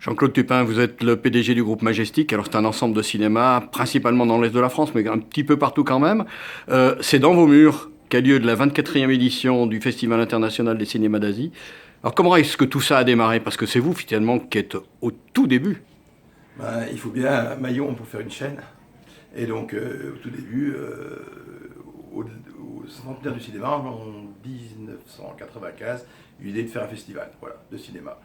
Jean-Claude Tupin, vous êtes le PDG du groupe Majestic. Alors c'est un ensemble de cinéma, principalement dans l'Est de la France, mais un petit peu partout quand même. C'est dans vos murs qu'a lieu de la 24e édition du Festival international des cinémas d'Asie. Alors comment est-ce que tout ça a démarré? Parce que c'est vous finalement qui êtes au tout début. Il faut bien un maillon pour faire une chaîne. Et donc au tout début, au centenaire du cinéma, en 1995, l'idée de faire un festival de cinéma.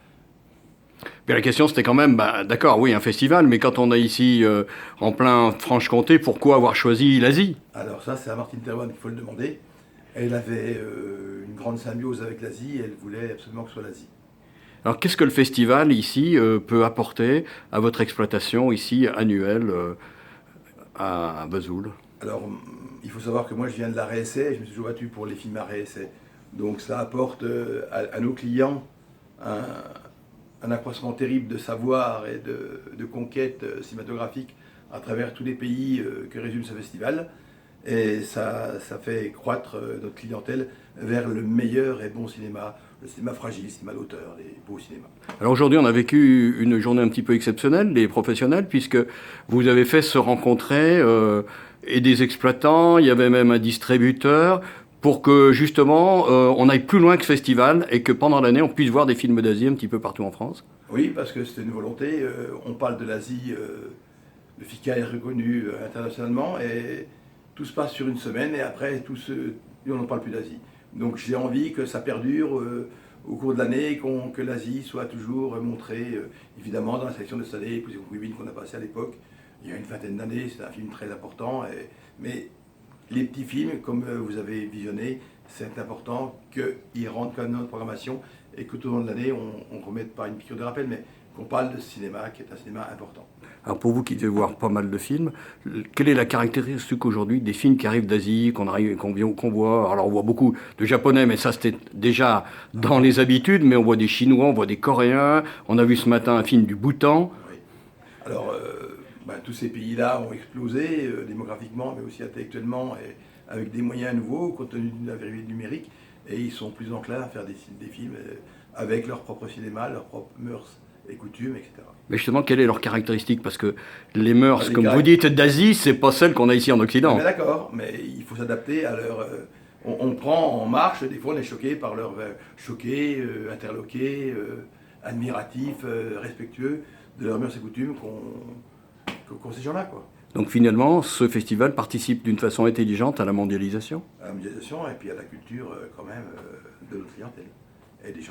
Puis la question c'était quand même, d'accord, oui, un festival, mais quand on est ici en plein Franche-Comté, pourquoi avoir choisi l'Asie? Alors ça, c'est à Martine Thérouanne qu'il faut le demander. Elle avait une grande symbiose avec l'Asie et elle voulait absolument que ce soit l'Asie. Alors qu'est-ce que le festival ici peut apporter à votre exploitation ici annuelle à Vesoul? Alors, il faut savoir que moi je viens de la réessai, je me suis toujours battu pour les films à réessai. Donc ça apporte à nos clients un accroissement terrible de savoir et de conquête cinématographique à travers tous les pays que résume ce festival. Et ça fait croître notre clientèle vers le meilleur et bon cinéma, le cinéma fragile, le cinéma d'auteur, les beaux cinémas. Alors aujourd'hui, on a vécu une journée un petit peu exceptionnelle, les professionnels, puisque vous avez fait se rencontrer et des exploitants, il y avait même un distributeur, pour que justement on aille plus loin que ce festival et que pendant l'année on puisse voir des films d'Asie un petit peu partout en France. Oui, parce que c'était une volonté. On parle de l'Asie, le FICA est reconnu internationalement et tout se passe sur une semaine et après on n'en parle plus d'Asie. Donc j'ai envie que ça perdure au cours de l'année, que l'Asie soit toujours montrée, évidemment dans la sélection de cette année, les concubines qu'on a passé à l'époque, il y a une vingtaine d'années, c'est un film très important. Mais les petits films, comme vous avez visionné, c'est important qu'ils rentrent quand même dans notre programmation et que tout au long de l'année, on ne remette pas une piqûre de rappel, mais qu'on parle de cinéma qui est un cinéma important. Alors pour vous qui devez voir pas mal de films, quelle est la caractéristique aujourd'hui des films qui arrivent d'Asie, qu'on voit? Alors on voit beaucoup de japonais, mais ça c'était déjà dans les habitudes, mais on voit des chinois, on voit des coréens, on a vu ce matin un film du Bhoutan. Oui. Alors tous ces pays-là ont explosé démographiquement, mais aussi intellectuellement, et avec des moyens nouveaux, compte tenu de la vérité numérique, et ils sont plus enclins à faire des films avec leur propre cinéma, leurs propres mœurs et coutumes, etc. Mais justement, quelle est leur caractéristique? Parce que les mœurs, comme vous dites, d'Asie, c'est pas celles qu'on a ici en Occident. Mais d'accord, mais il faut s'adapter à leur... on prend en marche, des fois on est choqué par leur... choqué, interloqué, admiratif, respectueux de leurs mœurs et coutumes qu'ont ces gens-là, quoi. Donc finalement, ce festival participe d'une façon intelligente à la mondialisation? À la mondialisation et puis à la culture quand même de notre clientèle. Et des gens